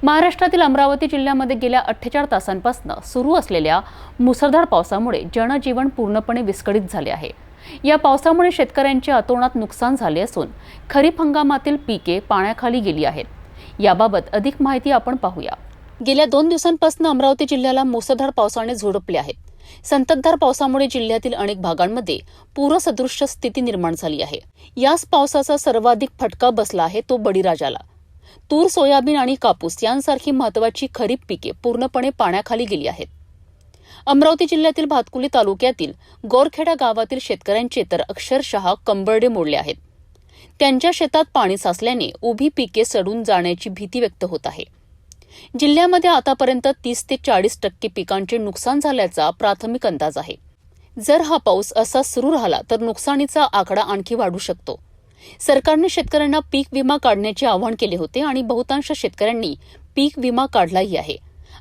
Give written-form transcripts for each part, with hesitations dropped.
महाराष्ट्रातील अमरावती जिल्ह्यामध्ये गेल्या 48 तासांपासून सुरू असलेल्या मुसळधार पावसामुळे जनजीवन पूर्णपणे विस्कळीत झाले आहे। या पावसामुळे शेतकऱ्यांचे अतोनात नुकसान झाले असून खरीप हंगामातील पिके पाण्याखाली गेली आहेत। याबाबत अधिक माहिती आपण पाहूया। गेल्या 2 दिवसांपासून अमरावती जिल्ह्याला मुसळधार पावसाने झोडपले आहे। संततधार पावसामुळे जिल्ह्यातील अनेक भागांमध्ये पूरसदृश स्थिती निर्माण झाली आहे। याच पावसाचा सर्वाधिक फटका बसला आहे तो बळीराजाला। तूर, सोयाबीन आणि कापूस यांसारखी महत्त्वाची खरीप पिके पूर्णपणे पाण्याखाली गेली आहेत। अमरावती जिल्ह्यातील भातकुली तालुक्यातील गोरखेडा गावातील शेतकऱ्यांचे तर अक्षरशः कंबरडे मोडले आहेत। त्यांच्या शेतात पाणी साचल्याने उभी पिके सडून जाण्याची भीती व्यक्त होत आहे। जिल्ह्यामध्ये आतापर्यंत 30 ते 40% पिकांचे नुकसान झाल्याचा प्राथमिक अंदाज आहे। जर हा पाऊस असा सुरू राहिला तर नुकसानीचा आकडा आणखी वाढू शकतो। सरकारने शेतकऱ्यांना पीक विमा काढण्याचे आवाहन केले होते आणि बहुतांश शेतकऱ्यांनी पीक विमा काढलाही आहे।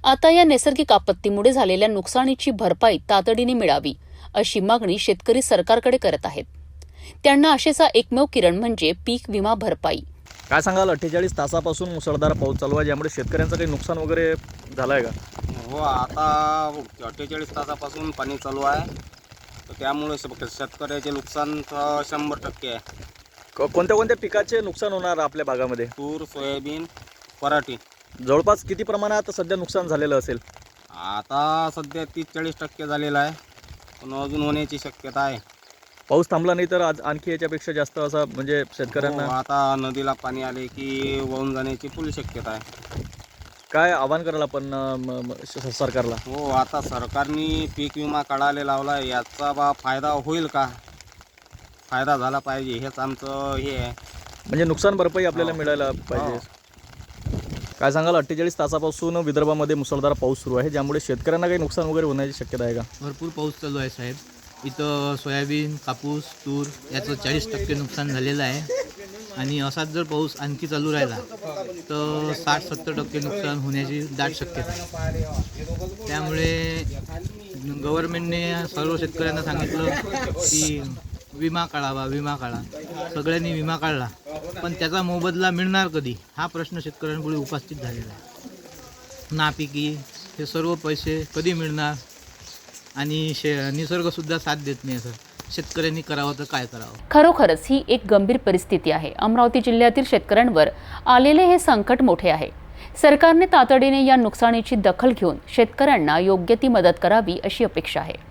आता या नैसर्गिक आपत्तीमुळे झालेल्या नुकसानीची भरपाई तातडीने मिळावी अशी मागणी शेतकरी सरकारकडे करत आहेत। त्यांना आशेचा एकमेव किरण म्हणजे पीक विमा भरपाई। काय सांगाल, 48 तासापासून मुसळधार पाऊस चालू आहे, ज्यामुळे शेतकऱ्यांचं काही नुकसान वगैरे झालं आहे का? हो, आता 48 तासापासून पाणी चालू आहे, तर त्यामुळे शेतकऱ्याचे नुकसान 100% आहे। कोणत्या पिकाचे नुकसान होणार आपल्या भागामध्ये? तूर, सोयाबीन, पराठी। जवळपास किती प्रमाणात सध्या नुकसान झालेलं असेल? आता सध्या 30-40% झालेलं आहे, पण अजून होण्याची शक्यता आहे। पाऊस थांबला नाही तर आज आणखी याच्यापेक्षा जास्त असा म्हणजे शेतकऱ्यांना आता नदीला पाणी आले की वाहून जाण्याची फुल शक्यता आहे। काय आवाहन करायला आपण सरकारला? हो, आता सरकारने पीक विमा काढायला लावला, याचा फायदा होईल का? फायदा झाला पाहिजे हेच आमचं हे आहे। म्हणजे नुकसान भरपाई आपल्याला मिळायला पाहिजे। काय सांगाल, 48 तासापासून विदर्भामध्ये मुसळधार पाऊस सुरू आहे, ज्यामुळे शेतकऱ्यांना काही नुकसान वगैरे होण्याची शक्यता आहे का? भरपूर पाऊस चालू आहे साहेब। इथं सोयाबीन, कापूस, तूर याचं 40% नुकसान झालेलं आहे आणि असाच जर पाऊस आणखी चालू राहिला तर 60-70% नुकसान होण्याची दाट शक्यता आहे। त्यामुळे गव्हर्नमेंटने सर्व शेतकऱ्यांना सांगितलं की विमा काढावा, विमा काढा। सगळ्यांनी विमा काढला, पण त्याचा मोबदला मिळणार कधी हा प्रश्न शेतकऱ्यांपुढे उपस्थित झालेला आहे। नापिकी हे सर्व पैसे कधी मिळणार आणि निसर्गसुद्धा साथ देत नाही, सर। शेतकऱ्यांनी करावं तर काय करावं? खरोखरच ही एक गंभीर परिस्थिती आहे। अमरावती जिल्ह्यातील शेतकऱ्यांवर आलेले हे संकट मोठे आहे। सरकारने तातडीने या नुकसानीची दखल घेऊन शेतकऱ्यांना योग्य ती मदत करावी अशी अपेक्षा आहे।